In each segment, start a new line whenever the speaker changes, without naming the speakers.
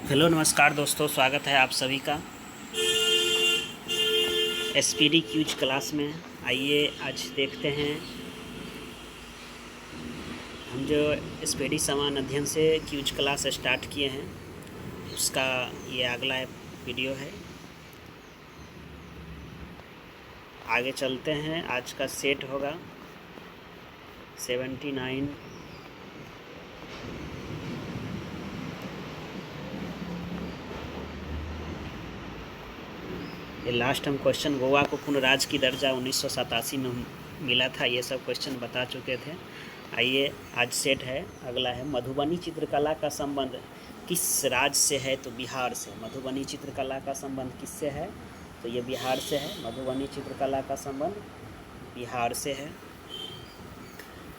Hello नमस्कार दोस्तों, स्वागत है आप सभी का एसपीडी क्यूज क्लास में। आइए आज देखते हैं हम जो एसपीडी समान अध्ययन से क्यूज क्लास स्टार्ट किए हैं उसका ये अगला वीडियो है। आगे चलते हैं। आज का सेट होगा 79। ये लास्ट हम क्वेश्चन गोवा को पूर्ण राज्य की दर्जा 1987 में मिला था, ये सब क्वेश्चन बता चुके थे। आइए आज सेट है, अगला है मधुबनी चित्रकला का संबंध किस राज्य से है? तो बिहार से। मधुबनी चित्रकला का संबंध किससे है? तो ये बिहार से है। मधुबनी चित्रकला का संबंध बिहार से है।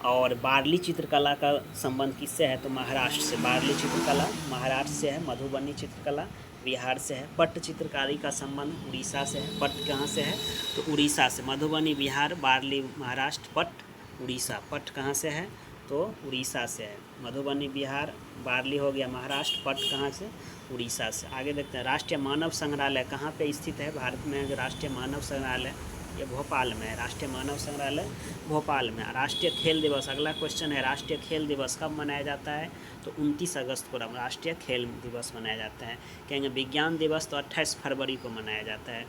और बार्ली चित्रकला का संबंध किससे है? तो महाराष्ट्र से। बार्ली चित्रकला महाराष्ट्र से है, मधुबनी चित्रकला बिहार से है। पट्ट चित्रकारी का संबंध उड़ीसा से है। पट्ट कहाँ से है? तो उड़ीसा से। मधुबनी बिहार, बार्ली महाराष्ट्र, पट्ट उड़ीसा। पट्ट कहाँ से है? तो उड़ीसा से है। मधुबनी बिहार, बार्ली हो गया महाराष्ट्र, पट्ट कहाँ से? उड़ीसा से। आगे देखते हैं राष्ट्रीय मानव संग्रहालय कहाँ पे स्थित है भारत में? जो राष्ट्रीय मानव संग्रहालय ये भोपाल में है। राष्ट्रीय मानव संग्रहालय भोपाल में। राष्ट्रीय खेल दिवस, अगला क्वेश्चन है, राष्ट्रीय खेल दिवस कब मनाया जाता है? तो 29 अगस्त को राष्ट्रीय खेल दिवस मनाया जाता है। कहेंगे विज्ञान दिवस तो 28 फरवरी को मनाया जाता है।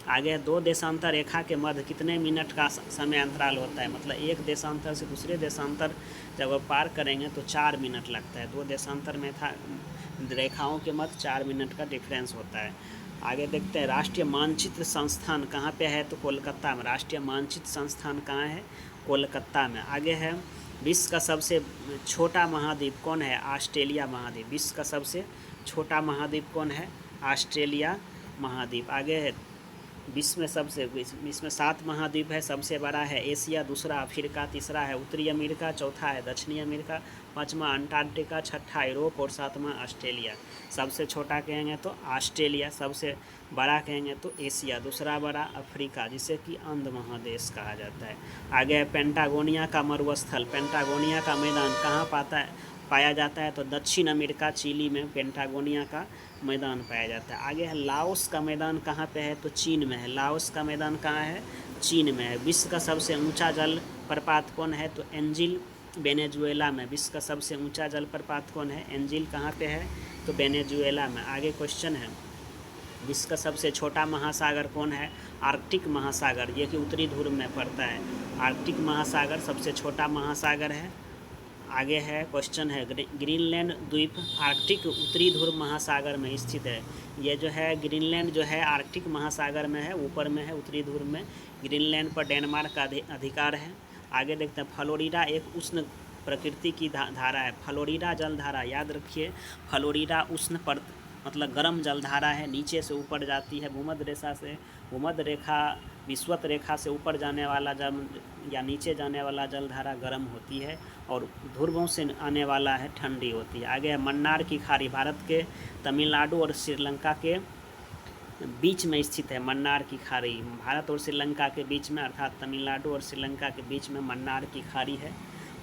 आगे दो देशांतर रेखा के मध्य कितने मिनट का समय अंतराल होता है? मतलब एक देशांतर से दूसरे देशांतर जब वो पार करेंगे तो 4 मिनट लगता है। दो देशांतर में था रेखाओं के मध्य 4 मिनट का डिफरेंस होता है। आगे देखते हैं राष्ट्रीय मानचित्र संस्थान कहाँ पे है? तो कोलकाता में। राष्ट्रीय मानचित्र संस्थान कहाँ है? कोलकाता में। आगे है विश्व का सबसे छोटा महाद्वीप कौन है? ऑस्ट्रेलिया महाद्वीप। विश्व का सबसे छोटा महाद्वीप कौन है? ऑस्ट्रेलिया महाद्वीप। आगे है विश्व में 7 महाद्वीप है। सबसे बड़ा है एशिया, दूसरा अफ्रीका, तीसरा है उत्तरी अमेरिका, चौथा है दक्षिणी अमेरिका, पाँचवा अंटार्कटिका, छठा यूरोप और सातवां ऑस्ट्रेलिया। सबसे छोटा कहेंगे तो ऑस्ट्रेलिया, सबसे बड़ा कहेंगे तो एशिया, दूसरा बड़ा अफ्रीका जिसे कि अंध महादेश कहा जाता है। आगे है पेंटागोनिया का मरुस्थल। पेंटागोनिया का मैदान कहाँ पाया जाता है? तो दक्षिण अमेरिका, चिली में पेंटागोनिया का मैदान पाया जाता है। आगे है लाओस का मैदान कहाँ पे है? तो चीन में है। लाओस का मैदान कहाँ है? चीन में है। विश्व का सबसे ऊंचा जल प्रपात कौन है? तो एंजिल, वेनेजुएला में। विश्व का सबसे ऊंचा जल प्रपात कौन है? एंजिल कहाँ पे है? तो वेनेजुएला में। आगे क्वेश्चन है विश्व का सबसे छोटा महासागर कौन है? आर्कटिक महासागर, ये कि उत्तरी ध्रुव में पड़ता है। आर्कटिक महासागर सबसे छोटा महासागर है। आगे है क्वेश्चन है ग्रीनलैंड द्वीप आर्कटिक उत्तरी ध्रुव महासागर में स्थित है। ये जो है ग्रीनलैंड जो है आर्कटिक महासागर में है, ऊपर में है उत्तरी ध्रुव में। ग्रीनलैंड पर डेनमार्क का अधिकार है। आगे देखते हैं फ्लोरिडा एक उष्ण प्रकृति की धारा है। फ्लोरिडा जलधारा याद रखिए, फ्लोरिडा उष्ण पर मतलब गर्म जलधारा है, नीचे से ऊपर जाती है भूमध्य रेखा से। भूमध्य रेखा विषुवत रेखा से ऊपर जाने वाला जल या नीचे जाने वाला जलधारा गर्म होती है और ध्रुवों से आने वाला है ठंडी होती है। आगे है मन्नार की खाड़ी, भारत के तमिलनाडु और श्रीलंका के बीच में स्थित है। मन्नार की खाड़ी भारत और श्रीलंका के बीच में, अर्थात तमिलनाडु और श्रीलंका के बीच में मन्नार की खाड़ी है।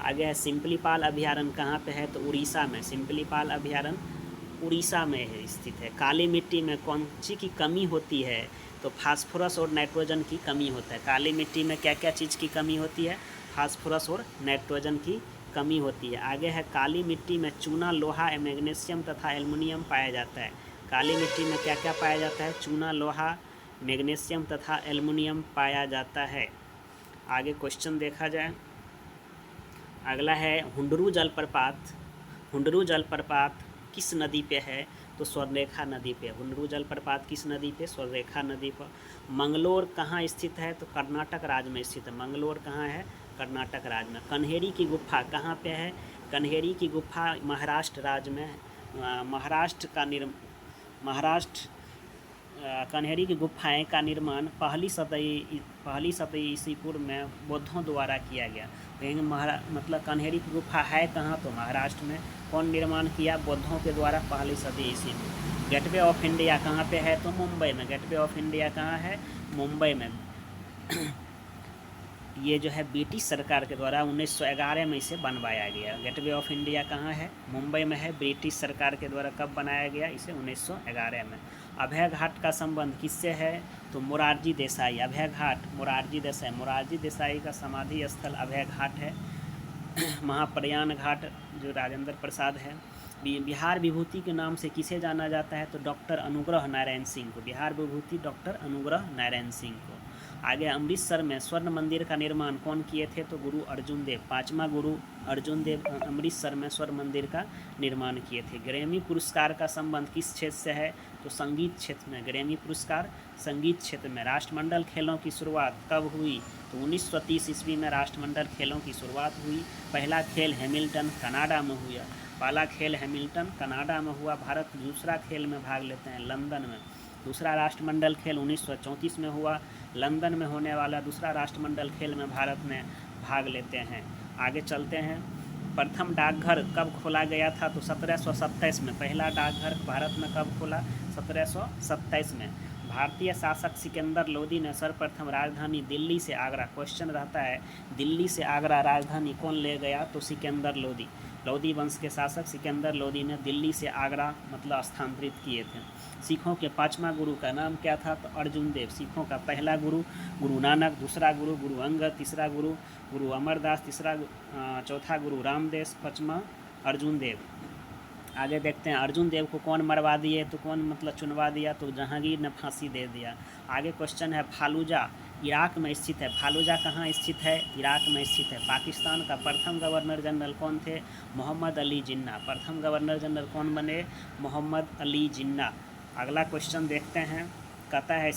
आगे है सिम्पलीपाल अभयारण्य कहाँ पे है? तो उड़ीसा में। सिम्पलीपाल अभयारण्य उड़ीसा में है स्थित है। काली मिट्टी में कौन सी की कमी होती है? तो फास्फोरस और नाइट्रोजन की कमी होता है। काली मिट्टी में क्या क्या चीज़ की कमी होती है? फास्फोरस और नाइट्रोजन की कमी होती है। आगे है काली मिट्टी में चूना, लोहा, मैग्नीशियम तथा एल्युमिनियम पाया जाता है। काली मिट्टी में क्या क्या पाया जाता है? चूना, लोहा, मैग्नीशियम तथा एल्युमिनियम पाया जाता है। आगे क्वेश्चन देखा जाए, अगला है हुंडरू जलप्रपात। हुंडरू जलप्रपात किस नदी पे है? तो स्वर्णरेखा नदी पे। हुंडरू जलप्रपात किस नदी पे? स्वर्णरेखा नदी पर। मंगलोर कहाँ स्थित है? तो कर्नाटक राज्य में स्थित है। मंगलोर कहाँ है? कर्नाटक राज्य में। कन्हेरी की गुफा कहाँ पे है? कन्हेरी की गुफा महाराष्ट्र राज्य में। महाराष्ट्र कन्हेरी की गुफाएं का निर्माण पहली सदी ईसा पूर्व में बौद्धों द्वारा किया गया। कहेंगे मतलब कन्हेरी की गुफा है कहाँ? तो महाराष्ट्र में। कौन निर्माण किया? बौद्धों के द्वारा पहली सदी ईसा में। गेटवे ऑफ इंडिया कहाँ पे है? तो मुंबई में। गेटवे ऑफ इंडिया कहाँ है? मुंबई में। ये जो है ब्रिटिश सरकार के द्वारा 1911 में इसे बनवाया गया। गेटवे ऑफ इंडिया कहाँ है? मुंबई में है। ब्रिटिश सरकार के द्वारा कब बनाया गया इसे? 1911 में। अभय घाट का संबंध किससे है? तो मोरारजी देसाई। अभय घाट मोरारजी देसाई का समाधि स्थल अभय घाट है। महाप्रयाण घाट जो राजेंद्र प्रसाद है। बिहार विभूति के नाम से किसे जाना जाता है? तो डॉक्टर अनुग्रह नारायण सिंह को। बिहार विभूति डॉक्टर अनुग्रह नारायण सिंह को। आगे अमृतसर में स्वर्ण मंदिर का निर्माण कौन किए थे? तो गुरु अर्जुन देव। पाँचवा गुरु अर्जुन देव अमृतसर में स्वर्ण मंदिर का निर्माण किए थे। ग्रैमी पुरस्कार का संबंध किस क्षेत्र से है? तो संगीत क्षेत्र में। ग्रैमी पुरस्कार संगीत क्षेत्र में। राष्ट्रमंडल खेलों की शुरुआत कब हुई? तो 1930 ईस्वी में राष्ट्रमंडल खेलों की शुरुआत हुई। पहला खेल हैमिल्टन कनाडा में हुआ। पहला खेल हैमिल्टन कनाडा में हुआ। भारत दूसरा खेल में भाग लेते हैं लंदन में। दूसरा राष्ट्रमंडल खेल 1934 में हुआ। लंदन में होने वाला दूसरा राष्ट्रमंडल खेल में भारत में भाग लेते हैं। आगे चलते हैं। प्रथम डाकघर कब खोला गया था? तो 1727 में। पहला डाकघर भारत में कब खोला? 1727 में। भारतीय शासक सिकंदर लोदी ने सर्वप्रथम राजधानी दिल्ली से आगरा, क्वेश्चन रहता है दिल्ली से आगरा राजधानी कौन ले गया? तो सिकंदर लोदी। लोदी वंश के शासक सिकंदर लोदी ने दिल्ली से आगरा मतलब स्थानांतरित किए थे। सिखों के पांचवा गुरु का नाम क्या था? तो अर्जुन देव। सिखों का पहला गुरु गुरु नानक, दूसरा गुरु गुरु अंगद, तीसरा गुरु गुरु अमरदास, चौथा गुरु रामदेव, पांचवा अर्जुन देव। आगे देखते हैं अर्जुन देव को कौन मरवा दिए? तो कौन मतलब चुनवा दिया? तो जहांगीर ने फांसी दे दिया। आगे क्वेश्चन है फालूजा इराक में स्थित है। फालूजा कहाँ स्थित है? इराक में स्थित है। पाकिस्तान का प्रथम गवर्नर जनरल कौन थे? मोहम्मद अली जिन्ना। प्रथम गवर्नर जनरल कौन बने? मोहम्मद अली जिन्ना। अगला क्वेश्चन देखते हैं, कहता है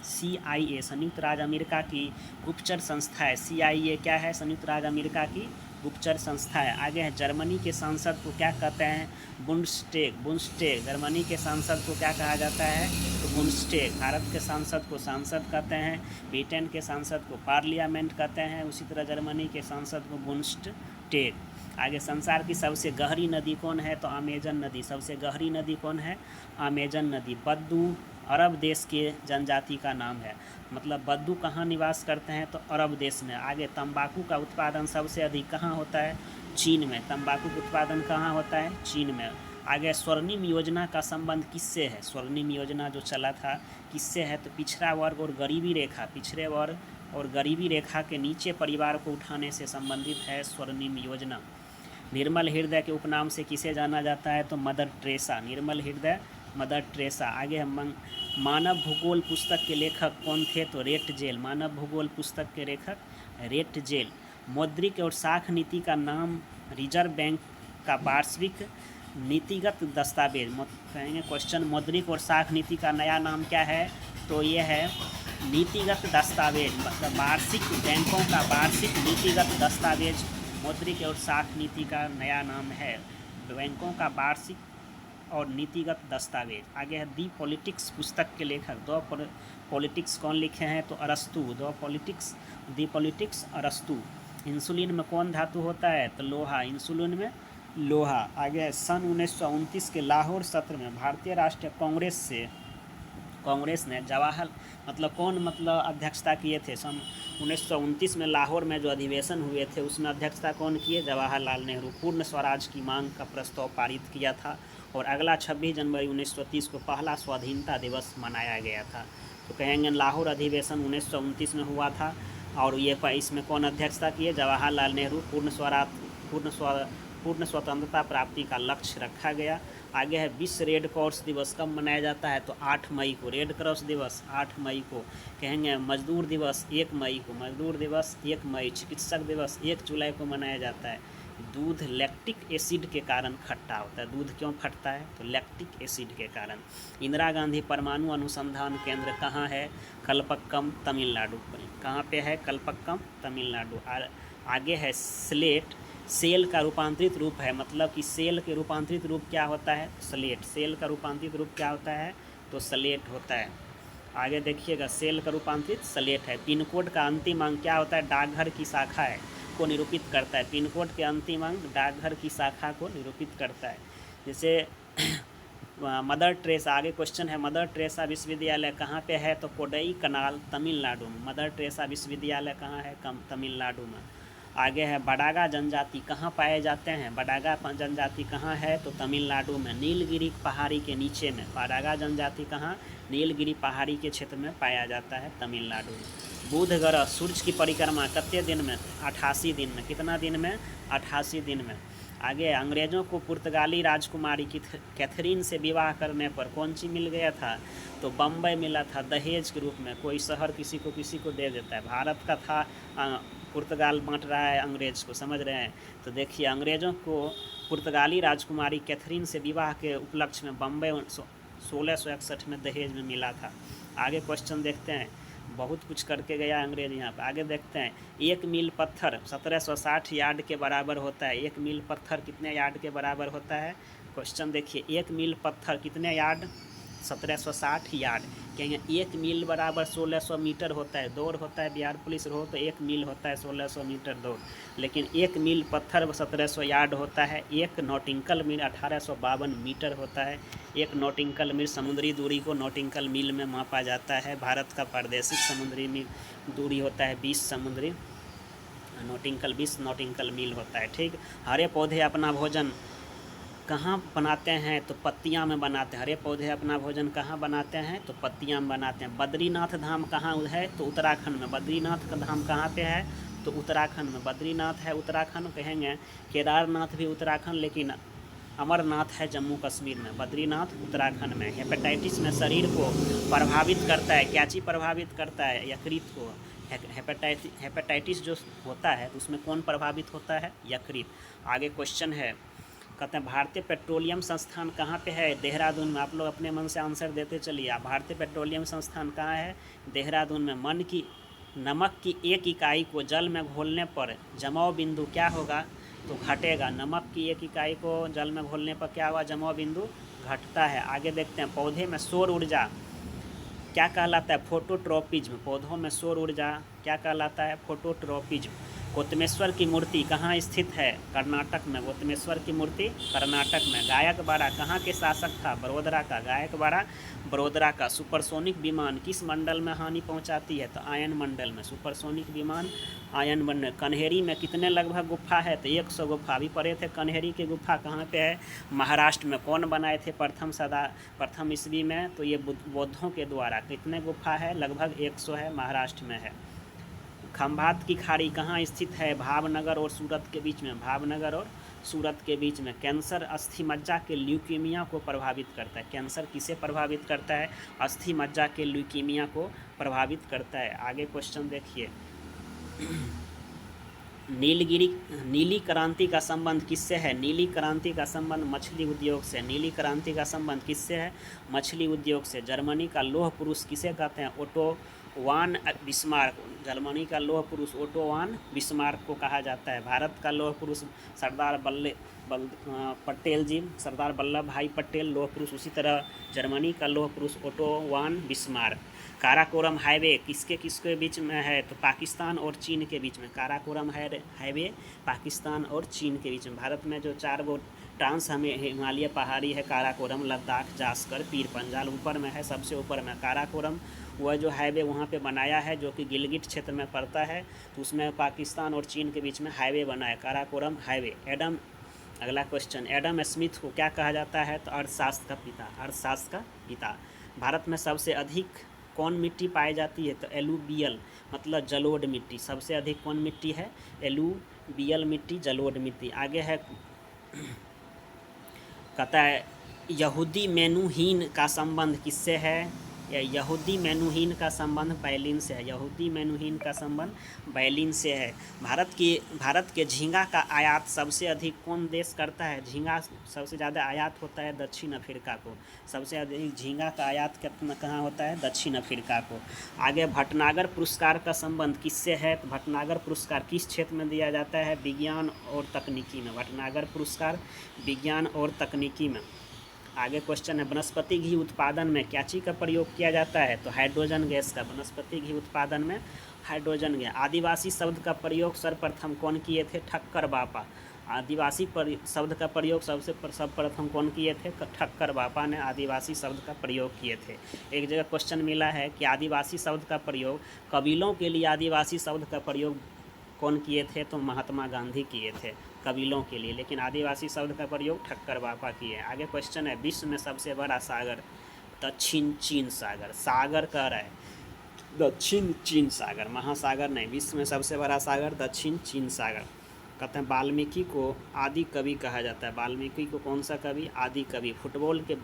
CIA संयुक्त राज्य अमेरिका की गुप्तचर संस्था है। CIA क्या है? संयुक्त राज्य अमेरिका की गुप्तचर संस्था है। आगे है जर्मनी के सांसद को क्या कहते हैं? बुंडस्टेग। जर्मनी के सांसद को क्या कहा जाता है? तो बुंडस्टेग। भारत के सांसद को सांसद कहते हैं। ब्रिटेन के सांसद को पार्लियामेंट कहते हैं। उसी तरह जर्मनी के सांसद को बुंडस्टेग। आगे संसार की सबसे गहरी नदी कौन है? तो अमेजन नदी। सबसे गहरी नदी कौन है? अमेजन नदी। बद्दू अरब देश के जनजाति का नाम है। मतलब बद्दू कहाँ निवास करते हैं? तो अरब देश में। आगे तंबाकू का उत्पादन सबसे अधिक कहाँ होता है? चीन में। तंबाकू का उत्पादन कहाँ होता है? चीन में। आगे स्वर्णिम योजना का संबंध किससे है? स्वर्णिम योजना जो चला था किससे है? तो पिछड़ा वर्ग और गरीबी रेखा, पिछड़े वर्ग और गरीबी रेखा के नीचे परिवार को उठाने से संबंधित है स्वर्णिम योजना। निर्मल हृदय के उपनाम से किसे जाना जाता है? तो मदर टेरेसा। निर्मल हृदय मदर टेरेसा। आगे हम मानव भूगोल पुस्तक के लेखक कौन थे? तो रेट जेल। मानव भूगोल पुस्तक के लेखक रेट जेल। मौद्रिक और साख नीति का नाम रिजर्व बैंक का वार्षिक नीतिगत दस्तावेज। कहेंगे क्वेश्चन मौद्रिक और साख नीति का नया नाम क्या है? तो ये है नीतिगत दस्तावेज। मतलब वार्षिक बैंकों का वार्षिक नीतिगत दस्तावेज मौद्रिक और साख नीति का नया नाम है। बैंकों का वार्षिक और नीतिगत दस्तावेज। आगे है दी पॉलिटिक्स पुस्तक के लेखक। दो पॉलिटिक्स कौन लिखे हैं? तो अरस्तु। दी पॉलिटिक्स अरस्तु। इंसुलिन में कौन धातु होता है? तो लोहा। इंसुलिन में लोहा। आगे सन 1929 के लाहौर सत्र में भारतीय राष्ट्रीय कांग्रेस ने जवाहर कौन अध्यक्षता किए थे? सन 1929 में लाहौर में जो अधिवेशन हुए थे उसमें अध्यक्षता कौन किए? जवाहरलाल नेहरू। पूर्ण स्वराज की मांग का प्रस्ताव पारित किया था और अगला 26 जनवरी 1930 को पहला स्वाधीनता दिवस मनाया गया था। तो कहेंगे लाहौर अधिवेशन 1929 में हुआ था और ये इसमें कौन अध्यक्षता किए? जवाहरलाल नेहरू। पूर्ण स्वतंत्रता प्राप्ति का लक्ष्य रखा गया। आगे है विश्व रेड क्रॉस दिवस कब मनाया जाता है? तो 8 मई को। रेड क्रॉस दिवस 8 मई को। कहेंगे मजदूर दिवस 1 मई को। मजदूर दिवस 1 मई। चिकित्सक दिवस 1 जुलाई को मनाया जाता है। दूध लैक्टिक एसिड के कारण खट्टा होता है। दूध क्यों फटता है? तो लैक्टिक एसिड के कारण। इंदिरा गांधी परमाणु अनुसंधान केंद्र कहाँ है? कलपक्कम तमिलनाडु। कहाँ पे है? कलपक्कम तमिलनाडु। आगे है स्लेट। सेल का रूपांतरित रूप है। मतलब कि सेल के रूपांतरित रूप क्या होता है? स्लेट। सेल का रूपांतरित रूप क्या होता है? तो स्लेट होता है। आगे देखिएगा सेल का रूपांतरित स्लेट है। पिन कोड का अंतिम अंक क्या होता है? डाकघर की शाखा है को निरूपित करता है। पिन कोड के अंतिम अंक डाकघर की शाखा को निरूपित करता है। जैसे मदर टेरेसा, आगे क्वेश्चन है मदर टेरेसा विश्वविद्यालय कहाँ पे है? तो कोडई कनाल तमिलनाडु में। मदर टेरेसा विश्वविद्यालय कहाँ है? तमिलनाडु में। आगे है बडागा जनजाति कहाँ पाए जाते हैं? बडागा जनजाति कहाँ है? तो तमिलनाडु में, नीलगिरी पहाड़ी के नीचे में। बडागा जनजाति कहाँ? नीलगिरी पहाड़ी के क्षेत्र में पाया जाता है, तमिलनाडु में। बुध ग्रह सूर्य की परिक्रमा कितने दिन में? 88 दिन में। कितना दिन में? 88 दिन में। आगे अंग्रेज़ों को पुर्तगाली राजकुमारी कैथरीन से विवाह करने पर कौन सी मिल गया था? तो बम्बई मिला था, दहेज के रूप में। कोई शहर किसी को दे देता है। भारत का था, पुर्तगाल बांट रहा है अंग्रेज़ को, समझ रहे हैं? तो देखिए अंग्रेज़ों को पुर्तगाली राजकुमारी कैथरीन से विवाह के उपलक्ष्य में बम्बई 1661 में दहेज में मिला था। आगे क्वेश्चन देखते हैं, बहुत कुछ करके गया अंग्रेज यहाँ पर। आगे देखते हैं, 1 मील पत्थर 1760 यार्ड के बराबर होता है। 1 मील पत्थर कितने यार्ड के बराबर होता है? क्वेश्चन देखिए, 1 मील पत्थर कितने यार्ड? 1760 यार्ड। कहेंगे 1 मील बराबर 1600 मीटर होता है। दौड़ होता है बिहार पुलिस रहो तो 1 मील होता है 1600 मीटर दौड़, लेकिन 1 मील पत्थर 1700 यार्ड होता है। 1 नॉटिंकल मील 1852 मीटर होता है। 1 नॉटिंकल मील समुद्री दूरी को नॉटिंकल मील में मापा जाता है। भारत का प्रादेशिक समुद्री मील दूरी होता है 20 समुद्री नॉटिंकल 20 नॉटिंकल मील होता है। ठीक। हरे पौधे अपना भोजन कहाँ बनाते हैं? तो पत्तियाँ में बनाते हैं। हरे पौधे अपना भोजन कहाँ बनाते हैं? तो पत्तियाँ में बनाते हैं। बद्रीनाथ धाम कहाँ है? तो उत्तराखंड में। बद्रीनाथ का धाम कहाँ पे है? तो उत्तराखंड में। बद्रीनाथ है उत्तराखंड। कहेंगे केदारनाथ भी उत्तराखंड, लेकिन अमरनाथ है जम्मू कश्मीर में। बद्रीनाथ उत्तराखंड में। हेपेटाइटिस में शरीर को प्रभावित करता है, क्या चीज़ प्रभावित करता है? यकृत को। हेपेटाइटिस जो होता है उसमें कौन प्रभावित होता है? यकृत। आगे क्वेश्चन है, कहते हैं भारतीय पेट्रोलियम संस्थान कहाँ पे है? देहरादून में। आप लोग अपने मन से आंसर देते चलिए। आप भारतीय पेट्रोलियम संस्थान कहाँ है? देहरादून में। नमक की 1 इकाई को जल में घोलने पर जमाव बिंदु क्या होगा? तो घटेगा। नमक की 1 इकाई को जल में घोलने पर क्या हुआ? जमाव बिंदु घटता है। आगे देखते हैं, पौधे में सौर ऊर्जा क्या कहलाता है? फोटोट्रॉपिज्म। पौधों में सौर ऊर्जा क्या कहलाता है? फोटोट्रॉपिज्म। गौतमेश्वर की मूर्ति कहाँ स्थित है? कर्नाटक में। गौतमेश्वर की मूर्ति कर्नाटक में। गायकवाड़ा कहाँ के शासक था? बड़ोदरा का। गायकवाड़ा बड़ोदरा का। सुपरसोनिक विमान किस मंडल में हानि पहुँचाती है? तो आयन मंडल में। सुपरसोनिक विमान आयन मंडल। कन्हेरी में कितने लगभग गुफा है? तो 100 गुफा। अभी पढ़े थे कन्हेरी की गुफा कहाँ पे है? महाराष्ट्र में। कौन बनाए थे प्रथम ईस्वी में? तो ये बौद्धों के द्वारा। कितने गुफा है? लगभग 100 है, महाराष्ट्र में है। खंभात की खाड़ी कहाँ स्थित है? भावनगर और सूरत के बीच में। भावनगर और सूरत के बीच में। कैंसर अस्थि मज्जा के ल्यूकीमिया को प्रभावित करता है। कैंसर किसे प्रभावित करता है? अस्थि मज्जा के ल्यूकीमिया को प्रभावित करता है। आगे क्वेश्चन देखिए, नीली क्रांति का संबंध किससे है? नीली क्रांति का संबंध मछली उद्योग से। नीली क्रांति का संबंध किससे है? मछली उद्योग से। जर्मनी का लौह पुरुष किसे कहते हैं? ओटो वान बिस्मार्क। जर्मनी का लौह पुरुष ओटो वान बिस्मार्क को कहा जाता है। भारत का लौह पुरुष सरदार पटेल जी, सरदार वल्लभ भाई पटेल लौह पुरुष। उसी तरह जर्मनी का लौह पुरुष ओटो वान बिस्मार्क। काराकोरम हाईवे किसके बीच में है? तो पाकिस्तान और चीन के बीच में। काराकोरम हाईवे पाकिस्तान और चीन के बीच में। भारत में जो 4 गो ट्रांस हिमालय पहाड़ी है, काराकोरम, लद्दाख, जास्कर, पीर पंजाल ऊपर में है, सबसे ऊपर में काराकोरम। वह जो हाईवे वहाँ पे बनाया है जो कि गिलगिट क्षेत्र में पड़ता है, तो उसमें पाकिस्तान और चीन के बीच में हाईवे बना है, काराकोरम हाईवे। अगला क्वेश्चन, एडम स्मिथ को क्या कहा जाता है? तो अर्थशास्त्र का पिता। अर्थशास्त्र का पिता। भारत में सबसे अधिक कौन मिट्टी पाई जाती है? तो एलुवियल मतलब जलोढ़ मिट्टी। सबसे अधिक कौन मिट्टी है? एलुवियल मिट्टी, जलोढ़ मिट्टी। आगे है, कहता है यहूदी मेनूहीन का संबंध किससे है? यहूदी मेनूहीन का संबंध बैलिन से है। यहूदी मेनूहीन का संबंध बैलिन से है। भारत के झींगा का आयात सबसे अधिक कौन देश करता है? झींगा सबसे ज़्यादा आयात होता है दक्षिण अफ्रीका को। सबसे अधिक झींगा का आयात कहाँ होता है? दक्षिण अफ्रीका को। आगे भटनागर पुरस्कार का संबंध किससे है? तो भटनागर पुरस्कार किस क्षेत्र में दिया जाता है? विज्ञान और तकनीकी में। भटनागर पुरस्कार विज्ञान और तकनीकी में। आगे क्वेश्चन है, वनस्पति घी उत्पादन में क्या चीज़ का प्रयोग किया जाता है? तो हाइड्रोजन गैस का। वनस्पति घी उत्पादन में हाइड्रोजन गैस। आदिवासी शब्द का प्रयोग सर्वप्रथम कौन किए थे? ठक्कर बापा। आदिवासी शब्द का प्रयोग सर्वप्रथम कौन किए थे? ठक्कर बापा ने आदिवासी शब्द का प्रयोग किए थे। एक जगह क्वेश्चन मिला है कि आदिवासी शब्द का प्रयोग, कबीलों के लिए आदिवासी शब्द का प्रयोग कौन किए थे? तो महात्मा गांधी किए थे कबीलों के लिए, लेकिन आदिवासी शब्द का प्रयोग ठक्कर बापा किए। आगे क्वेश्चन है, विश्व में सबसे बड़ा सागर? दक्षिण चीन सागर। सागर कह रहा है दक्षिण चीन सागर, महासागर नहीं। विश्व में सबसे बड़ा सागर दक्षिण चीन सागर। कहते हैं वाल्मीकि को आदि कवि कहा जाता है। वाल्मीकि को कौन सा कवि? आदि कवि। फुटबॉल के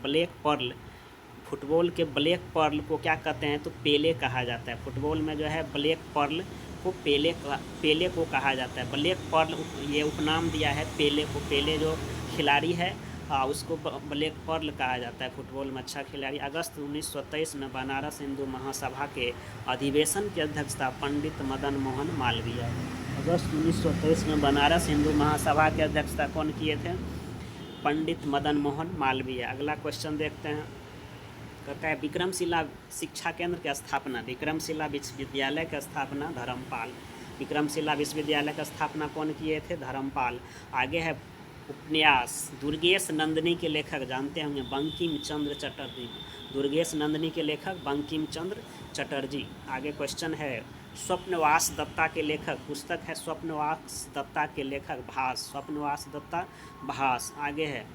ब्लैक पर्ल को क्या कहते हैं? तो पेले कहा जाता है। फुटबॉल में जो है ब्लैक पर्ल को पेले को कहा जाता है। ब्लैक पर्ल ये उपनाम दिया है पेले को। पेले जो खिलाड़ी है उसको ब्लैक पर्ल कहा जाता है। फुटबॉल में अच्छा खिलाड़ी। अगस्त 1923 में बनारस हिंदू महासभा के अधिवेशन की अध्यक्षता पंडित मदन मोहन मालवीय। अगस्त 1923 में बनारस हिंदू महासभा की अध्यक्षता कौन किए थे? पंडित मदन मोहन मालवीय। अगला क्वेश्चन देखते हैं। कहता है विक्रमशिला शिक्षा केंद्र की स्थापना, विक्रमशिला विश्वविद्यालय की स्थापना धर्मपाल। विक्रमशिला विश्वविद्यालय की स्थापना कौन किए थे? धर्मपाल। आगे है उपन्यास, दुर्गेश नंदिनी के लेखक जानते होंगे बंकिम चंद्र चटर्जी। दुर्गेश नंदिनी के लेखक बंकिम चंद्र चटर्जी। आगे क्वेश्चन है स्वप्नवास दत्ता के लेखक, पुस्तक है स्वप्नवास दत्ता के लेखक भास। स्वप्नवास दत्ता भास। आगे है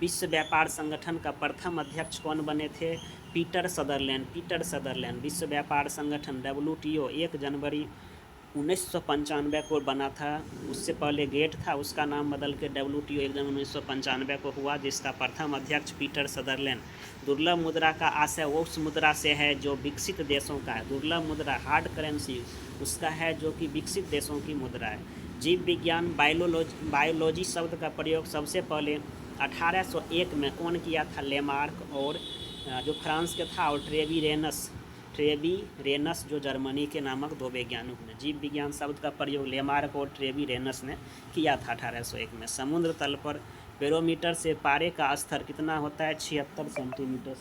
विश्व व्यापार संगठन का प्रथम अध्यक्ष कौन बने थे? Peter Sutherland. Peter Sutherland. विश्व व्यापार संगठन WTO 1 जनवरी 1995 को बना था। उससे पहले गेट था, उसका नाम बदल के WTO 1 जनवरी 1995 को हुआ, जिसका प्रथम अध्यक्ष पीटर सदरलैंड। दुर्लभ मुद्रा का आशय उस मुद्रा से है जो विकसित देशों का है। दुर्लभ मुद्रा हार्ड करेंसी उसका है जो कि विकसित देशों की मुद्रा है। जीव विज्ञान बायोलॉजी शब्द का प्रयोग सबसे पहले 1801 में कौन किया था? लेमार्क और जो फ्रांस के था, और ट्रेवी रेनस जो जर्मनी के नामक दो वैज्ञानिक ने। जीव विज्ञान शब्द का प्रयोग लेमार्क और ट्रेवी रेनस ने किया था 1801 में। समुद्र तल पर बैरोमीटर से पारे का स्तर कितना होता है? 76 सेंटीमीटर।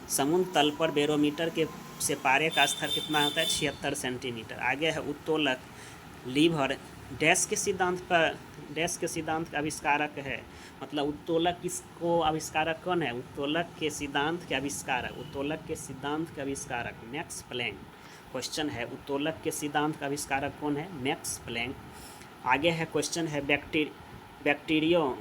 समुद्र तल पर बैरोमीटर से पारे का स्तर कितना होता है? 76 सेंटीमीटर। आगे है उत्तोलक लीवर डैश के सिद्धांत का आविष्कारक है। मतलब उत्तोलक किसको आविष्कारक कौन है? उत्तोलक के सिद्धांत के आविष्कारक मैक्स प्लैंक। क्वेश्चन है उत्तोलक के सिद्धांत का आविष्कारक कौन है? Max Planck. आगे है क्वेश्चन है बैटरियों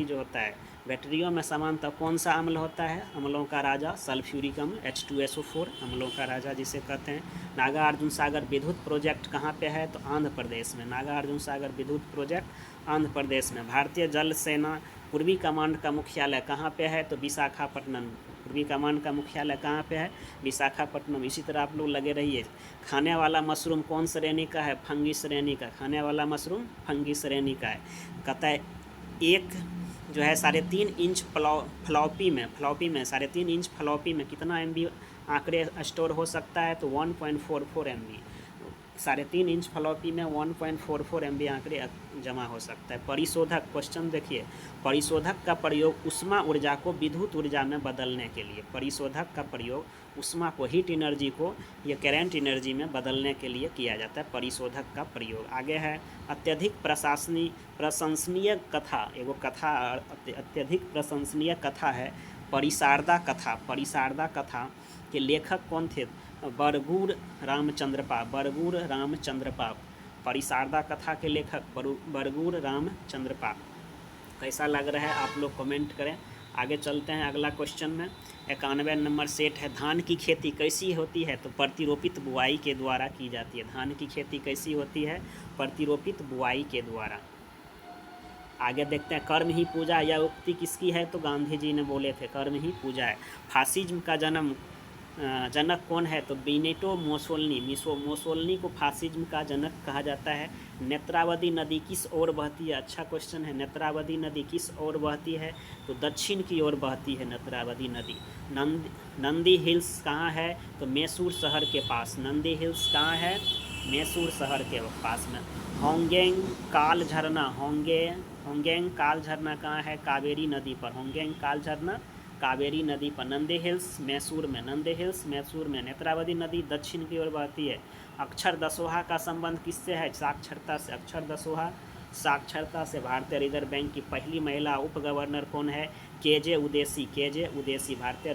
जो होता है, बैटरियों में सामान्यतः कौन सा अम्ल होता है? अम्लों का राजा सल्फ्यूरिक अम्ल H2SO4 अम्लों का राजा जिसे कहते हैं। नागार्जुन सागर विद्युत प्रोजेक्ट कहाँ पे है? तो आंध्र प्रदेश में। नागार्जुन सागर विद्युत प्रोजेक्ट आंध्र प्रदेश में। भारतीय जल सेना पूर्वी कमांड का मुख्यालय कहाँ पे है? तो विशाखापट्टनम। पूर्वी कमांड का मुख्यालय कहाँ पे है? विशाखापट्टनम। इसी तरह आप लोग लगे रहिए। खाने वाला मशरूम कौन श्रेणी का है? फंगी श्रेणी का। खाने वाला मशरूम फंगी श्रेणी का है। कहता है एक जो है 3.5 इंच फ्लॉपी में 3.5 इंच फ्लॉपी में कितना MB आंकड़े स्टोर हो सकता है? तो 1.44 MB। 3.5 इंच फ्लॉपी में 1.44 MB आंकड़े जमा हो सकता है। परिशोधक क्वेश्चन देखिए, परिशोधक का प्रयोग ऊष्मा ऊर्जा को विद्युत ऊर्जा में बदलने के लिए, परिशोधक का प्रयोग ऊष्मा को हीट एनर्जी को या करंट एनर्जी में बदलने के लिए किया जाता है परिशोधक का प्रयोग। आगे है अत्यधिक प्रशंसनीय कथा। एगो कथा अत्यधिक प्रशंसनीय कथा है परिशारदा कथा के लेखक कौन थे? बरगूर रामचंद्रपा। परिशारदा कथा के लेखक बरगूर रामचंद्रपा। कैसा लग रहा है आप लोग कमेंट करें। आगे चलते हैं अगला क्वेश्चन में। 91 नंबर सेट है धान की खेती कैसी होती है? तो प्रतिरोपित बुआई के द्वारा की जाती है। धान की खेती कैसी होती है? प्रतिरोपित बुआई के द्वारा। आगे देखते हैं कर्म ही पूजा, यह उक्ति किसकी है? तो गांधी जी ने बोले थे कर्म ही पूजा है। फासिज्म का जनक कौन है? तो बेनिटो मोसोलिनी को फासिज्म का जनक कहा जाता है। नेत्रावती नदी किस ओर बहती है? अच्छा क्वेश्चन है। नेत्रावती नदी किस ओर बहती है? तो दक्षिण की ओर बहती है नेत्रावती नदी। नंदी हिल्स कहाँ है? तो मैसूर शहर के पास। नंदी हिल्स कहाँ है? मैसूर शहर के पास में। होंगेंग काल झरना कहाँ है? कावेरी नदी पर। होंगेंग काल झरना कावेरी नदी पर। नंदी हिल्स मैसूर में। नेत्रावती नदी दक्षिण की ओर बहती है अक्षर दसोहा का संबंध किससे है? साक्षरता से। अक्षर दसोहा साक्षरता से। भारतीय रिजर्व बैंक की पहली महिला उप गवर्नर कौन है? केजे उदेसी। केजे उदेसी। भारतीय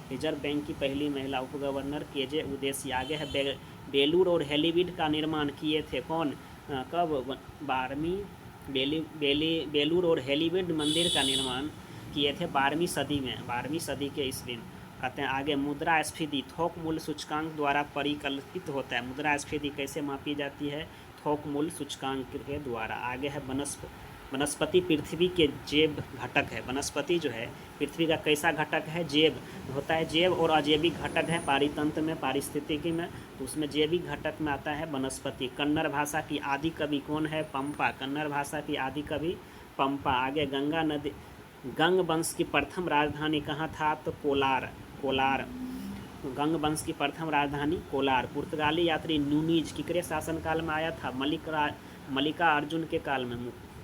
रिजर्व बैंक की पहली महिला उप गवर्नर केजे उदेसी। आगे है बेलूर और हेलीवीड का निर्माण किए थे कौन? कब? 12वीं बेलूर और हेलीवीड मंदिर का निर्माण किए थे 12वीं सदी में, 12वीं सदी के ईस्वी में। कहते हैं आगे मुद्रास्फीति थोक मूल्य सूचकांक द्वारा परिकल्पित होता है। मुद्रास्फीति कैसे मापी जाती है? थोक मूल्य सूचकांक के द्वारा। आगे है वनस्पति पृथ्वी के जैव घटक है। वनस्पति जो है पृथ्वी का कैसा घटक है? जैव होता है। जैव और अजैविक घटक है पारितंत्र में, पारिस्थितिकी में, तो उसमें जैविक घटक में आता है वनस्पति। कन्नड़ भाषा की आदि कवि कौन है? पंपा। कन्नड़ भाषा की आदि कवि पंपा। आगे गंगा नदी गंग वंश की प्रथम राजधानी कहाँ था? तो कोलार। कोलार। गंग वंश की प्रथम राजधानी कोलार। पुर्तगाली यात्री नूनीज किकरे शासनकाल में आया था? मल्लिका अर्जुन के काल में।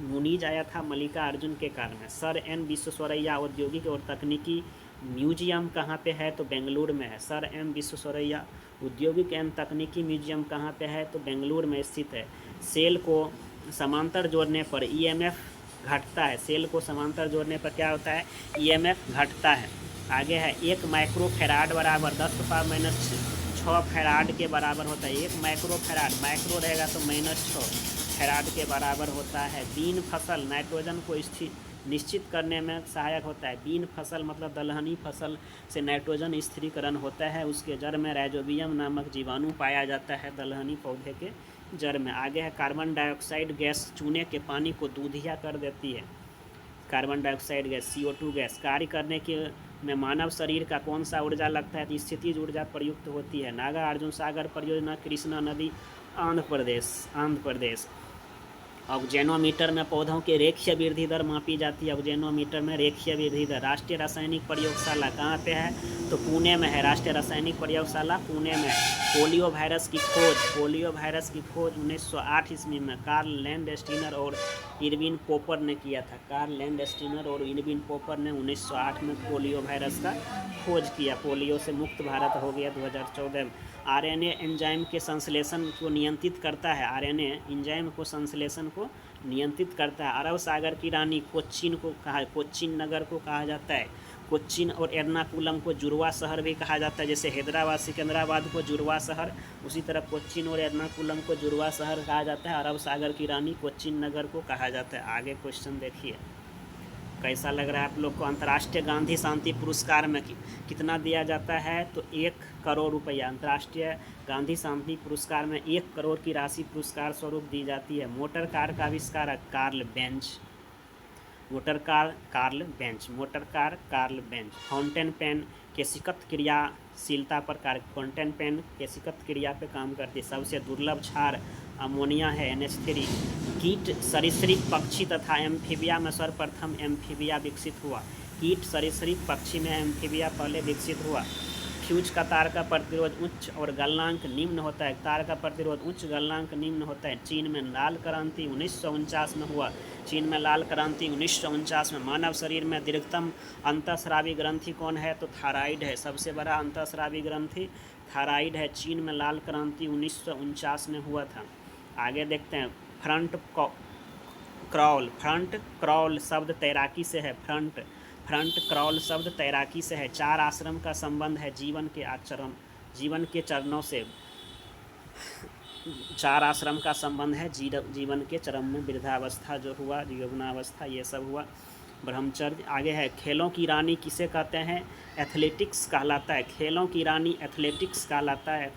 नूनीज आया था मल्लिका अर्जुन के काल में। सर एम विश्वेश्वरैया औद्योगिक और तकनीकी म्यूजियम कहाँ पे है? तो बेंगलुरु में है। सर एम विश्वेश्वरैया औद्योगिक एवं तकनीकी म्यूजियम कहाँ पे है? तो बेंगलुरु में स्थित है। सेल को समांतर जोड़ने पर ईएमएफ घटता है। सेल को समांतर जोड़ने पर क्या होता है? ईएमएफ घटता है। आगे है 1 माइक्रो फैराड बराबर 10⁻⁶ फैराड के बराबर होता है। 1 माइक्रो फैराड, माइक्रो रहेगा तो -6 फैराड के बराबर होता है। बीन फसल नाइट्रोजन को निश्चित करने में सहायक होता है। बीन फसल मतलब दलहनी फसल से नाइट्रोजन स्थिरीकरण होता है। उसके जड़ में राइजोबियम नामक जीवाणु पाया जाता है दलहनी पौधे के जड़ में। आगे है कार्बन डाइऑक्साइड गैस चूने के पानी को दूधिया कर देती है। Carbon dioxide gas CO2 gas कार्य करने के में मानव शरीर का कौन सा ऊर्जा लगता है? तो स्थितिज ऊर्जा प्रयुक्त होती है। नागार्जुन सागर परियोजना कृष्णा नदी आंध्र प्रदेश। ऑक्जेनोमीटर में पौधों के रेखीय वृद्धि दर मापी जाती है। ऑक्जेनोमीटर में रेखीय वृद्धि दर। राष्ट्रीय रासायनिक प्रयोगशाला कहाँ पे है? तो पुणे में है। राष्ट्रीय रासायनिक प्रयोगशाला पुणे में। पोलियो वायरस की खोज 1908 ईस्वी में कार्ल लैंडस्टीनर और इरविन पोपर ने किया था। कार्ल लैंडस्टीनर और इरविन पोपर ने 1908 में पोलियो वायरस का खोज किया। पोलियो से मुक्त भारत हो गया 2014 में। आरएनए एंजाइम के संश्लेषण को नियंत्रित करता है। आरएनए एंजाइम को संश्लेषण को नियंत्रित करता है। अरब सागर की रानी कोच्चिन नगर को कहा जाता है। कोच्चिन और एर्नाकुलम को जुड़वा शहर भी कहा जाता है। जैसे हैदराबाद सिकंदराबाद को जुड़वा शहर, उसी तरह कोच्चिन और एर्नाकुलम को जुड़वा शहर कहा जाता है। अरब सागर की रानी कोच्चिन नगर को कहा जाता है। आगे क्वेश्चन देखिए कैसा लग रहा है आप लोग को। अंतर्राष्ट्रीय गांधी शांति पुरस्कार में कितना दिया जाता है? तो 1 करोड़ रुपया। अंतर्राष्ट्रीय गांधी शांति पुरस्कार में 1 करोड़ की राशि पुरस्कार स्वरूप दी जाती है। मोटर कार का आविष्कारक Karl Benz. Motor car Karl Benz. Fountain pen केशिकत क्रियाशीलता पर कार्य। फाउंटेन पेन केशिकत क्रिया पे काम करती है। सबसे दुर्लभ क्षार अमोनिया है NH3। कीट सरीसृप पक्षी तथा एम्फीबिया में सर्वप्रथम एम्फीबिया विकसित हुआ। कीट सरीसृप पक्षी में एम्फीबिया पहले विकसित हुआ। फ्यूज का तार का प्रतिरोध उच्च और गलनांक निम्न होता है। तार का प्रतिरोध उच्च, गलनांक निम्न होता है। चीन में लाल क्रांति 1949 में हुआ। चीन में लाल क्रांति 1949 में। मानव शरीर में दीर्घतम अंतःस्रावी ग्रंथि कौन है? तो थायराइड है। सबसे बड़ा अंतःस्रावी ग्रंथि थायराइड है। चीन में लाल क्रांति 1949 में हुआ था। आगे देखते हैं फ्रंट क्रॉल शब्द तैराकी से है। फ्रंट क्रॉल शब्द तैराकी से है। 4 आश्रम का संबंध है जीवन के चरणों से। 4 आश्रम का संबंध है जीवन के चरण में। वृद्धावस्था जो हुआ, यौवनावस्था, ये सब हुआ। ब्रह्मचर्य। आगे है खेलों की रानी किसे कहते हैं? एथलेटिक्स कहलाता है। खेलों की रानी एथलेटिक्स कहलाता है।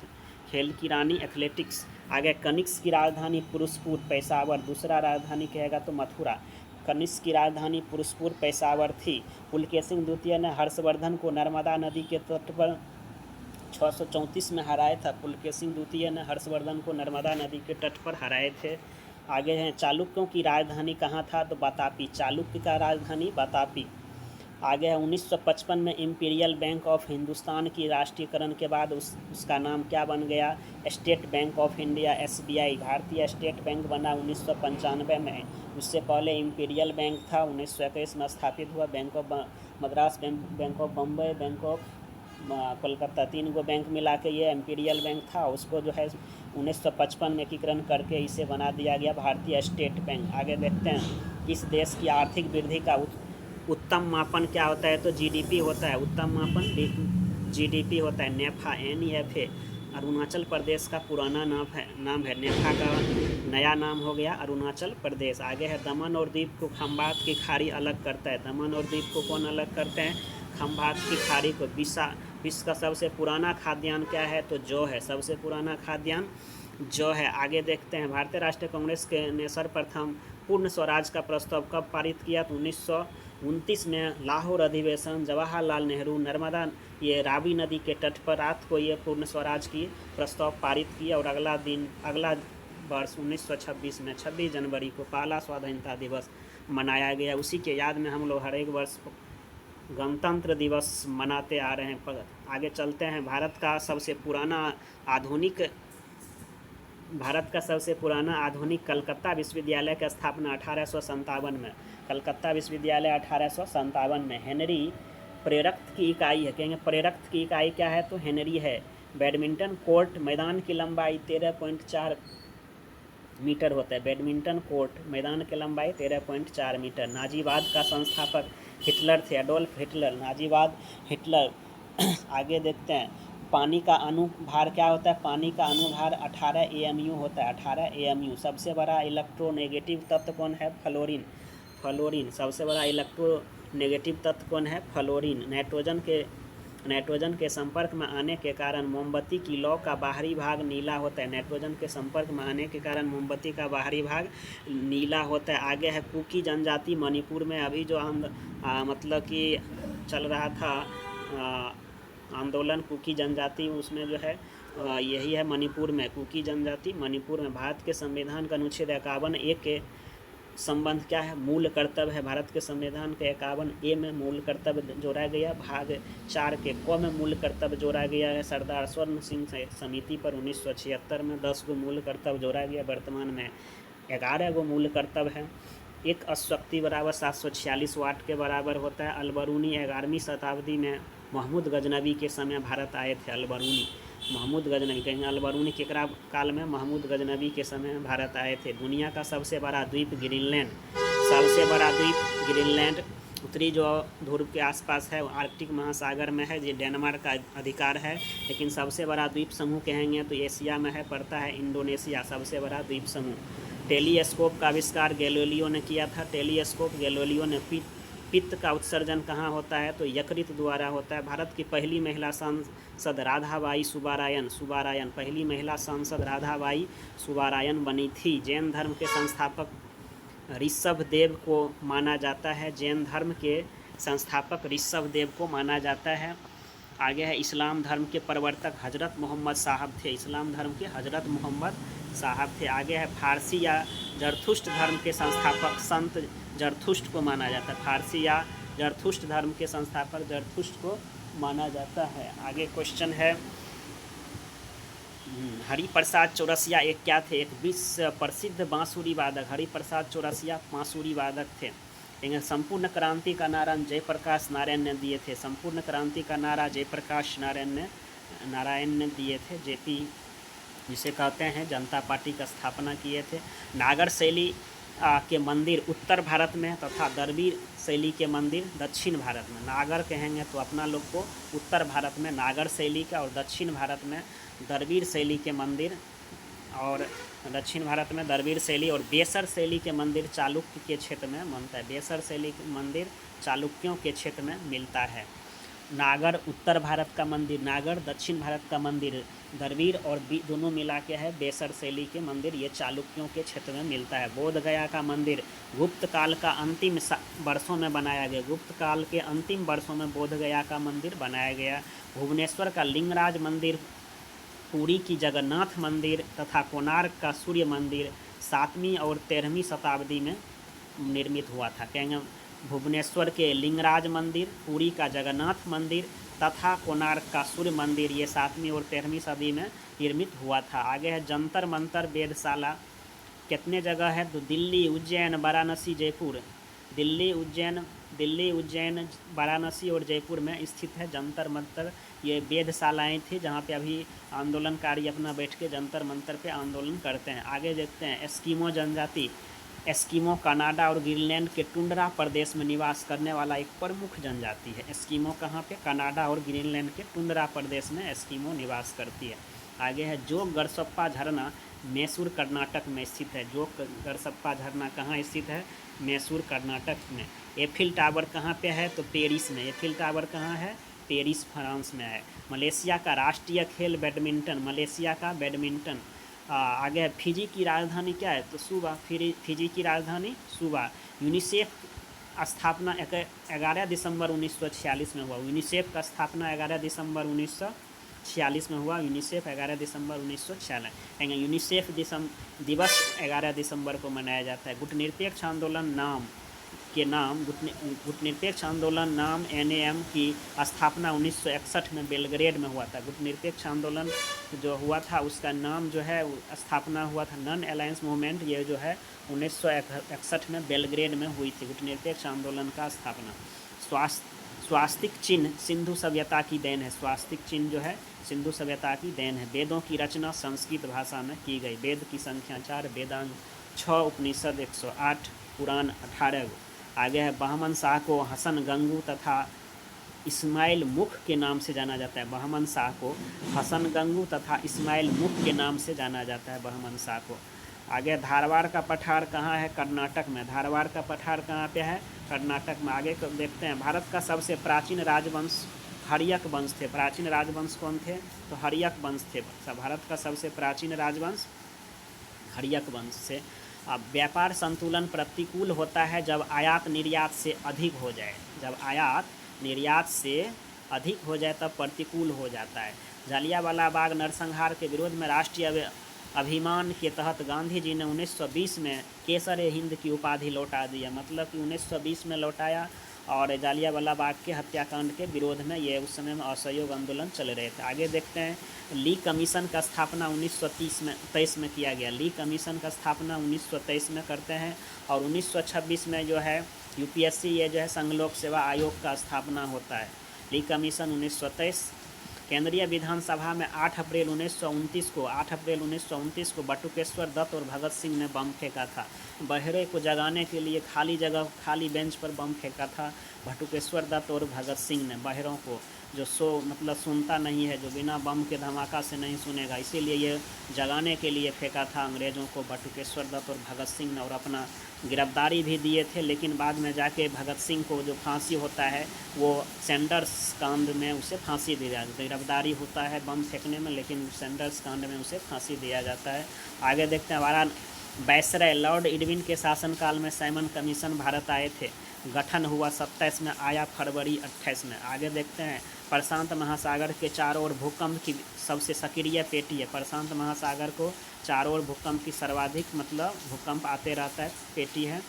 खेल की रानी एथलेटिक्स। आगे कनिष्क की राजधानी पुरुषपुर पेशावर। दूसरा राजधानी कहेगा तो मथुरा। कनिष्क की राजधानी पुरुषपुर पेशावर थी। पुलकेशिन द्वितीय ने हर्षवर्धन को नर्मदा नदी के तट पर 634 में हराया था। पुलकेशिन द्वितीय ने हर्षवर्धन को नर्मदा नदी के तट पर हराए थे। आगे हैं चालुक्यों की राजधानी कहाँ था? तो बतापी। चालुक्य का राजधानी बतापी। आगे है 1955 में इंपीरियल बैंक ऑफ हिंदुस्तान की राष्ट्रीयकरण के बाद उसका नाम क्या बन गया? State bank of India SBI। भारतीय स्टेट बैंक बना 1995 में। उससे पहले इंपीरियल बैंक था। 1921 में स्थापित हुआ। Bank of Madras, bank of Bombay, bank of Kolkata, 3 go bank मिला के ये इम्पीरियल बैंक था, उसको जो है 1955 में एकीकरण करके इसे बना दिया गया भारतीय स्टेट बैंक। आगे देखते हैं इस देश की आर्थिक वृद्धि का उत्तम मापन क्या होता है, तो जीडीपी होता है। उत्तम मापन जीडीपी होता है। नेफा NEFA अरुणाचल प्रदेश का पुराना नाम है। नेफा का नया नाम हो गया अरुणाचल प्रदेश। आगे है दमन और दीव को खंबात की खाड़ी अलग करता है। दमन और दीव को कौन अलग करते हैं, खंबात की खाड़ी को। विश्व का सबसे पुराना खाद्यान्न क्या है, तो जौ है। सबसे पुराना खाद्यान्न जौ है। आगे देखते हैं भारतीय राष्ट्रीय कांग्रेस के ने सर्वप्रथम पूर्ण स्वराज का प्रस्ताव कब पारित किया, तो 1929 में लाहौर अधिवेशन। जवाहरलाल नेहरू नर्मदा ये रावी नदी के तट पर रात को ये पूर्ण स्वराज की प्रस्ताव पारित किया। और अगला वर्ष 1926 में 26 जनवरी को पहला स्वाधीनता दिवस मनाया गया। उसी के याद में हम लोग हर एक वर्ष गणतंत्र दिवस मनाते आ रहे हैं। आगे चलते हैं। भारत का सबसे पुराना आधुनिक कलकत्ता विश्वविद्यालय की स्थापना 1857 में। कलकत्ता विश्वविद्यालय 1857 में। हेनरी प्रेरक की इकाई है। कहेंगे प्रेरक की इकाई क्या है, तो हेनरी है। बैडमिंटन कोर्ट मैदान की लंबाई 13.4 मीटर होता है। बैडमिंटन कोर्ट मैदान की लंबाई 13.4 मीटर। नाजीवाद का संस्थापक हिटलर थे, एडोल्फ हिटलर। नाजीवाद हिटलर। आगे देखते हैं पानी का अनुभार क्या होता है, पानी का अनुभार 18 AMU होता है। 18 AMU। सबसे बड़ा इलेक्ट्रोनेगेटिव तत्व कौन है, फ्लोरीन। सबसे बड़ा इलेक्ट्रोनेगेटिव तत्व कौन है, फ्लोरीन। नाइट्रोजन के संपर्क में आने के कारण मोमबत्ती की लौ का बाहरी भाग नीला होता है। नाइट्रोजन के संपर्क में आने के कारण मोमबत्ती का बाहरी भाग नीला होता है। आगे है कुकी जनजाति मणिपुर में। अभी जो मतलब कि चल रहा था आंदोलन कुकी जनजाति, उसमें जो है यही है मणिपुर में। कुकी जनजाति मणिपुर में। भारत के संविधान का अनुच्छेद 51A के संबंध क्या है, मूल कर्तव्य है। भारत के संविधान के 51A में मूल कर्तव्य जोड़ा गया। भाग 4 के क में मूल कर्तव्य जोड़ा गया है। सरदार स्वर्ण सिंह समिति पर 1976 में 10 गो मूल कर्तव्य जोड़ा गया। वर्तमान में 11 गो मूल कर्तव्य है। एक अश्वशक्ति बराबर 746 वाट के बराबर होता है। अलबरूनी 11वीं शताब्दी में महमूद गजनबी के समय भारत आए थे। अलबरूनी महमूद गजनबी, कहेंगे अलबरूनी केकरा काल में, महमूद गजनबी के समय भारत आए थे। दुनिया का सबसे बड़ा द्वीप ग्रीनलैंड। सबसे बड़ा द्वीप ग्रीनलैंड उत्तरी जो ध्रुव के आसपास है, आर्कटिक महासागर में है। ये डेनमार्क का अधिकार है। लेकिन सबसे बड़ा द्वीप समूह कहेंगे तो एशिया में है, पड़ता है इंडोनेशिया। सबसे बड़ा द्वीप समूह। टेलीस्कोप का आविष्कार गैलीलियो ने किया था। टेलीस्कोप गैलीलियो ने पित्त का उत्सर्जन कहाँ होता है, तो यकृत द्वारा होता है। भारत की पहली महिला सांसद राधाबाई सुब्बारायन पहली महिला सांसद राधाबाई सुब्बारायन बनी थी। जैन धर्म के संस्थापक ऋषभदेव को माना जाता है। जैन धर्म के संस्थापक ऋषभदेव को माना जाता है। आगे है इस्लाम धर्म के प्रवर्तक हजरत मोहम्मद साहब थे। इस्लाम धर्म के हजरत मोहम्मद साहब थे। आगे है फारसी या जरथुष्ट धर्म के संस्थापक संत जरथुष्ट को माना जाता है। फारसी या जरथुष्ट धर्म के संस्थापक जरथुष्ट को माना जाता है। आगे क्वेश्चन है हरिप्रसाद चौरसिया एक क्या थे, एक विश्व प्रसिद्ध बांसुरी वादक। हरिप्रसाद चौरसिया बांसुरी वादक थे। संपूर्ण क्रांति का नारा जयप्रकाश नारायण ने दिए थे। संपूर्ण क्रांति का नारा जयप्रकाश नारायण ने दिए थे। जेपी जिसे कहते हैं जनता पार्टी का स्थापना किए थे। नागर शैली के मंदिर उत्तर भारत में तथा दरबीर शैली के मंदिर दक्षिण भारत में। नागर कहेंगे तो अपना लोग को उत्तर भारत में नागर शैली का, और दक्षिण भारत में दरबीर शैली के मंदिर, और दक्षिण भारत में दरबीर शैली और बेसर शैली के मंदिर चालुक्य के क्षेत्र में बनता है। बेसर शैली के मंदिर चालुक्यों के क्षेत्र में मिलता है। नागर उत्तर भारत का मंदिर, नागर दक्षिण भारत का मंदिर, दरबीर और दोनों मिला के है बेसर शैली के मंदिर, ये चालुक्यों के क्षेत्र में मिलता है। बोध गया का मंदिर गुप्त काल का अंतिम वर्षों में बनाया गया। गुप्त काल के अंतिम वर्षों में बोध गया का मंदिर बनाया गया। भुवनेश्वर का लिंगराज मंदिर, पुरी की जगन्नाथ मंदिर तथा कोणार्क का सूर्य मंदिर 7वीं और 13वीं शताब्दी में निर्मित हुआ था। कहेंगे भुवनेश्वर के लिंगराज मंदिर, पुरी का जगन्नाथ मंदिर तथा कोणार्क का सूर्य मंदिर ये 7वीं और 13वीं सदी में निर्मित हुआ था। आगे है जंतर मंतर वेधशाला कितने जगह है, तो दिल्ली, उज्जैन, वाराणसी, जयपुर। दिल्ली, उज्जैन, दिल्ली, उज्जैन, वाराणसी और जयपुर में स्थित है। जंतर मंतर ये वेधशालाएँ थी जहाँ पे अभी आंदोलनकारी अपना बैठ के जंतर मंतर पे आंदोलन करते हैं। आगे देखते हैं, एस्किमो जनजाति। एस्किमो कनाडा और ग्रीनलैंड के टुंड्रा प्रदेश में निवास करने वाला एक प्रमुख जनजाति है। एस्किमो कहाँ पे? कनाडा और ग्रीनलैंड के टुंड्रा प्रदेश में एस्किमो निवास करती है। आगे है जोग गरसप्पा झरना, मैसूर कर्नाटक में स्थित है। जोग गरसप्पा झरना कहाँ स्थित है? मैसूर कर्नाटक में। एफिल टावर कहाँ पे है? तो पेरिस में। एफिल टावर कहाँ है? पेरिस, फ्रांस में है। मलेशिया का राष्ट्रीय खेल बैडमिंटन। मलेशिया का बैडमिंटन। आगे है, फिजी की राजधानी क्या है? तो सुबा। फिजी की राजधानी सुबा। यूनिसेफ स्थापना 11 दिसंबर 1946 में हुआ। यूनिसेफ का स्थापना 11 दिसंबर 1946 में हुआ। यूनिसेफ 11 दिसंबर 1946। यूनिसेफ दिवस 11 दिसंबर को मनाया जाता है। गुटनिरपेक्ष आंदोलन गुटनिरपेक्ष आंदोलन नाम NAM की स्थापना 1961 में बेलग्रेड में हुआ था। गुटनिरपेक्ष आंदोलन जो हुआ था उसका नाम जो है स्थापना हुआ था नॉन अलायंस मूवमेंट, ये जो है 1961 में बेलग्रेड में हुई थी गुटनिरपेक्ष आंदोलन का स्थापना। स्वास्तिक चिन्ह सिंधु सभ्यता की देन है। स्वास्तिक चिन्ह जो है सिंधु सभ्यता की देन है। वेदों की रचना संस्कृत भाषा में की गई। वेद की संख्या 4, वेदांग 6, उपनिषद 108, पुराण 18। आगे है, बहमन शाह को हसन गंगू तथा इस्माइल मुख के नाम से जाना जाता है। बहमन शाह को हसन गंगू तथा इस्माइल मुख के नाम से जाना जाता है बहमन शाह को। आगे, धारवाड़ का पठार कहाँ है? कर्नाटक में। धारवाड़ का पठार कहाँ पे है? कर्नाटक में। आगे देखते हैं, भारत का सबसे प्राचीन राजवंश हर्यक वंश थे। प्राचीन राजवंश कौन थे? तो हर्यक वंश थे। भारत का सबसे प्राचीन राजवंश हर्यक वंश से। अब व्यापार संतुलन प्रतिकूल होता है जब आयात निर्यात से अधिक हो जाए। जब आयात निर्यात से अधिक हो जाए तब प्रतिकूल हो जाता है। जालियांवाला बाग नरसंहार के विरोध में राष्ट्रीय अभिमान के तहत गांधी जी ने 1920 में केसर-ए-हिंद की उपाधि लौटा दी है। मतलब कि 1920 में लौटाया, और जालियांवाला बाग के हत्याकांड के विरोध में ये उस समय में असहयोग आंदोलन चल रहे थे। आगे देखते हैं, ली कमीशन का स्थापना 1923 में किया गया। ली कमीशन का स्थापना 1923 में करते हैं, और 1926 में जो है UPSC ये जो है संघ लोक सेवा आयोग का स्थापना होता है। ली कमीशन 1923। केंद्रीय विधानसभा में 8 अप्रैल 1929 को बटुकेश्वर दत्त और भगत सिंह ने बम फेंका था। बहरे को जगाने के लिए खाली जगह, खाली बेंच पर बम फेंका था बटुकेश्वर दत्त और भगत सिंह ने। बहरों को जो सुनता नहीं है, जो बिना बम के धमाका से नहीं सुनेगा, इसीलिए ये जगाने के लिए फेंका था अंग्रेज़ों को बटुकेश्वर दत्त और भगत सिंह ने। और अपना गिरफ्तारी भी दिए थे, लेकिन बाद में जाके भगत सिंह को जो फांसी होता है वो सैंडर्स कांड में उसे फांसी दी जाती है। गिरफ्तारी होता है बम फेंकने में, लेकिन सैंडर्स कांड में उसे फांसी दिया जाता है। आगे देखते हैं, वायसराय लॉर्ड इरविन के शासनकाल में साइमन कमीशन भारत आए थे। गठन हुआ 27 में, आया फरवरी 28 में। आगे देखते हैं, प्रशांत महासागर के चारों ओर भूकंप की सबसे सक्रिय पेटी है। प्रशांत महासागर को चारों ओर भूकंप की सर्वाधिक भूकंप आते रहता है पेटी है।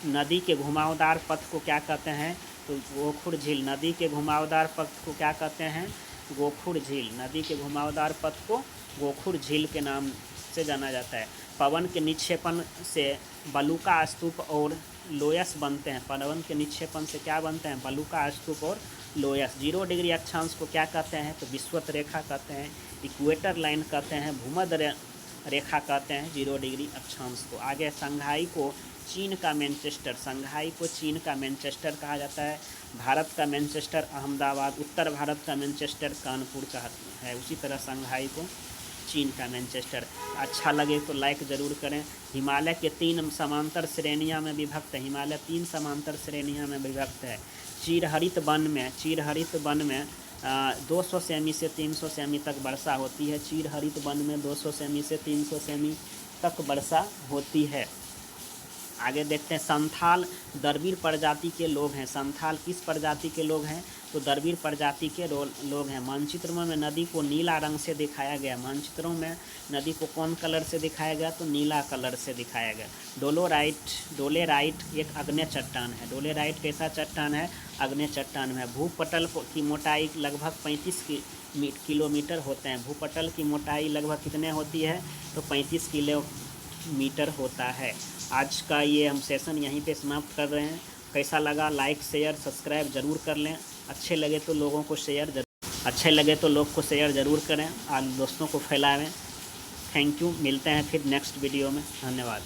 नदी के घुमावदार पथ को क्या कहते हैं? तो गोखुर झील। नदी के घुमावदार पथ को क्या कहते हैं? गोखुर झील। नदी के घुमावदार पथ को गोखुर झील के नाम से जाना जाता है। पवन के निक्षेपण से बलुका स्तूप और लोयस बनते हैं। पवन के निक्षेपण से क्या बनते हैं? बलुका स्तूप और लोयस। 0 डिग्री अक्षांश को क्या कहते हैं? तो विषुवत रेखा कहते हैं। इक्वेटर लाइन कहते हैं। भूमध्य रेखा कहते हैं 0 डिग्री अक्षांश को। आगे, शंघाई को चीन का मैनचेस्टर। शंघाई को चीन का मैनचेस्टर कहा जाता है। भारत का मैनचेस्टर अहमदाबाद, उत्तर भारत का मैनचेस्टर कानपुर का है। उसी तरह शंघाई को चीन का मैनचेस्टर। अच्छा लगे तो लाइक ज़रूर करें। हिमालय के 3 समांतर श्रेणियां में विभक्त है। हिमालय 3 समांतर श्रेणियां में विभक्त है। चीरहरित वन में 200 सेमी से 300 सेमी तक वर्षा होती है। चीरहरित वन में 200 सेमी से 300 सेमी तक वर्षा होती है। आगे देखते हैं, संथाल दरबीर प्रजाति के लोग हैं। संथाल किस प्रजाति के लोग हैं? तो दरबीर प्रजाति के लोग हैं। मानचित्रों में नदी को नीला रंग से दिखाया गया। मानचित्रों में नदी को कौन कलर से दिखाया गया? तो नीला कलर से दिखाया गया। डोलेराइट एक आग्नेय चट्टान है। डोलेराइट कैसा चट्टान है? आग्नेय चट्टान है। भूपटल की मोटाई लगभग 35 किलोमीटर होते हैं। भूपटल की मोटाई लगभग कितने होती है? तो 35 किलोमीटर होता है। आज का ये हम सेशन यहीं पे समाप्त कर रहे हैं। कैसा लगा लाइक शेयर सब्सक्राइब ज़रूर कर लें। अच्छे लगे तो लोगों को शेयर ज़रूर करें और दोस्तों को फैलाएं। थैंक यू, मिलते हैं फिर नेक्स्ट वीडियो में। धन्यवाद।